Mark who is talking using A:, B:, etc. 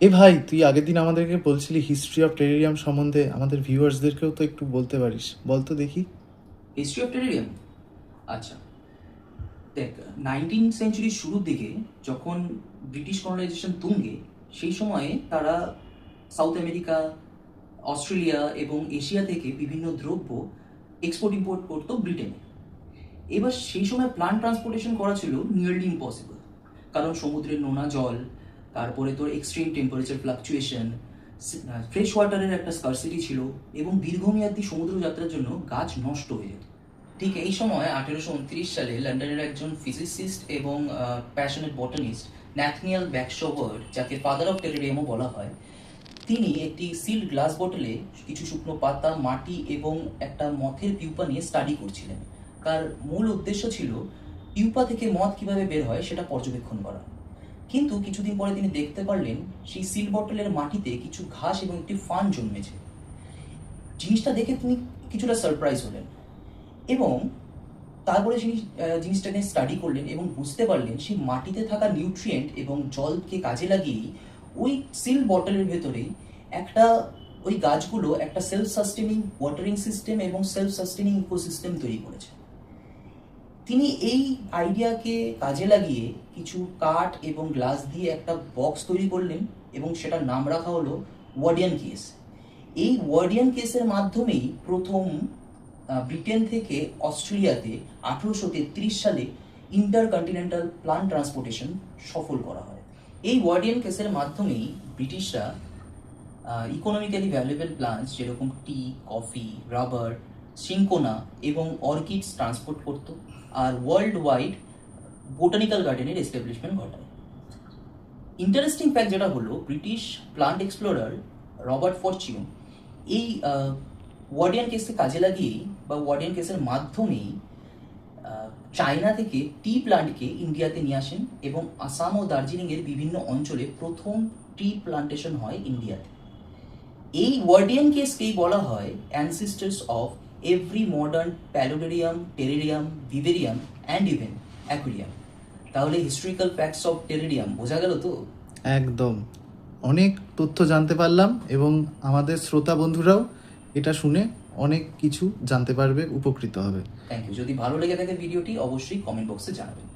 A: এ ভাই, তুই আগের দিন আমাদেরকে বলছিলি হিস্ট্রি অফ টেরেরিয়াম সম্বন্ধে, আমাদের ভিউয়ার্সদেরকেও তো একটু বলতে পারিস, বল তো দেখি।
B: History of terrarium. আচ্ছা, দেখ, 19th সেঞ্চুরির শুরুর দিকে যখন ব্রিটিশ কলোনাইজেশন তুঙ্গে, সেই সময়ে তারা সাউথ আমেরিকা, অস্ট্রেলিয়া এবং এশিয়া থেকে বিভিন্ন দ্রব্য এক্সপোর্ট ইম্পোর্ট করতো ব্রিটেনে। এবার সেই সময় প্লান্ট ট্রান্সপোর্টেশন করা ছিল নিয়ারলি ইম্পসিবল, কারণ সমুদ্রের নোনা জল, তারপরে তোর এক্সট্রিম টেম্পারেচার ফ্লাকচুয়েশন, ফ্রেশ ওয়াটারের একটা স্কারসিটি ছিল, এবং দীর্ঘমেয়াদী সমুদ্র যাত্রার জন্য গাছ নষ্ট হয়ে যেত। ঠিক এই সময় 1829 সালে লন্ডনের একজন ফিজিসিস্ট এবং প্যাশনেট বটানিস্ট ন্যাথনিয়াল ব্যাকশোভার্ড, যাকে ফাদার অফ টেরেরিয়ামও বলা হয়, তিনি একটি সিল্ড গ্লাস বটলে কিছু শুকনো পাতা, মাটি এবং একটা মথের পিউপা নিয়ে স্টাডি করছিলেন। তার মূল উদ্দেশ্য ছিল পিউপা থেকে মথ কিভাবে বের হয় সেটা পর্যবেক্ষণ করা। কিন্তু কিছুদিন পরে তিনি দেখতে পারলেন সেই সিল বটলের মাটিতে কিছু ঘাস এবং একটি ফান জন্মেছে। জিনিসটা দেখে তিনি কিছুটা সারপ্রাইজ হলেন, এবং তারপরে জিনিসটাকে স্টাডি করলেন এবং বুঝতে পারলেন সেই মাটিতে থাকা নিউট্রিয়েন্ট এবং জলকে কাজে লাগিয়েই ওই সিল বটলের ভেতরেই একটা ওই গাছগুলো একটা সেলফ সাস্টেনিং ওয়াটারিং সিস্টেম এবং সেলফ সাস্টেনিং ইকোসিস্টেম তৈরি করেছে। তিনি এই আইডিয়াকে কাজে লাগিয়ে কিছু কাঠ এবং গ্লাস দিয়ে একটা বক্স তৈরি করলেন, এবং সেটার নাম রাখা হলো ওয়ার্ডিয়ান কেস। এই ওয়ার্ডিয়ান কেসের মাধ্যমেই প্রথম ব্রিটেন থেকে অস্ট্রেলিয়াতে 1833 সালে ইন্টারকন্টিনেন্টাল প্লান্ট ট্রান্সপোর্টেশন সফল করা হয়। এই ওয়ার্ডিয়ান কেসের মাধ্যমেই ব্রিটিশরা ইকোনমিক্যালি ভ্যালুয়েবল প্লান্টস যেরকম টি, কফি, রাবার, সিনকোনা এবং অর্কিডস ট্রান্সপোর্ট করত, আর ওয়ার্ল্ড ওয়াইড বোটানিক্যাল গার্ডেনের এস্টাবলিশমেন্ট ঘটায়। ইন্টারেস্টিং ফ্যাক্ট যেটা হলো, ব্রিটিশ প্লান্ট এক্সপ্লোরার রবার্ট ফরচিউন এই ওয়ার্ডিয়ান কেসকে কাজে লাগিয়েই বা ওয়ার্ডিয়ান কেসের মাধ্যমেই চায়না থেকে টি প্লান্টকে ইন্ডিয়াতে নিয়ে আসেন, এবং আসাম ও দার্জিলিংয়ের বিভিন্ন অঞ্চলে প্রথম টি প্লান্টেশন হয় ইন্ডিয়াতে। এই ওয়ার্ডিয়ান কেসকেই বলা হয় ancestors of every modern paludarium, terrarium, vivarium and even aquarium. তাহলে হিস্টোরিক্যাল ফ্যাক্টস অফ টেরেরিয়াম বোঝা গেল তো?
A: একদম, অনেক তথ্য জানতে পারলাম, এবং আমাদের শ্রোতা বন্ধুরাও এটা শুনে অনেক কিছু জানতে পারবে, উপকৃত হবে।
B: Thank you. যদি ভালো লেগে থাকে ভিডিওটি, অবশ্যই কমেন্ট বক্সে জানাবেন।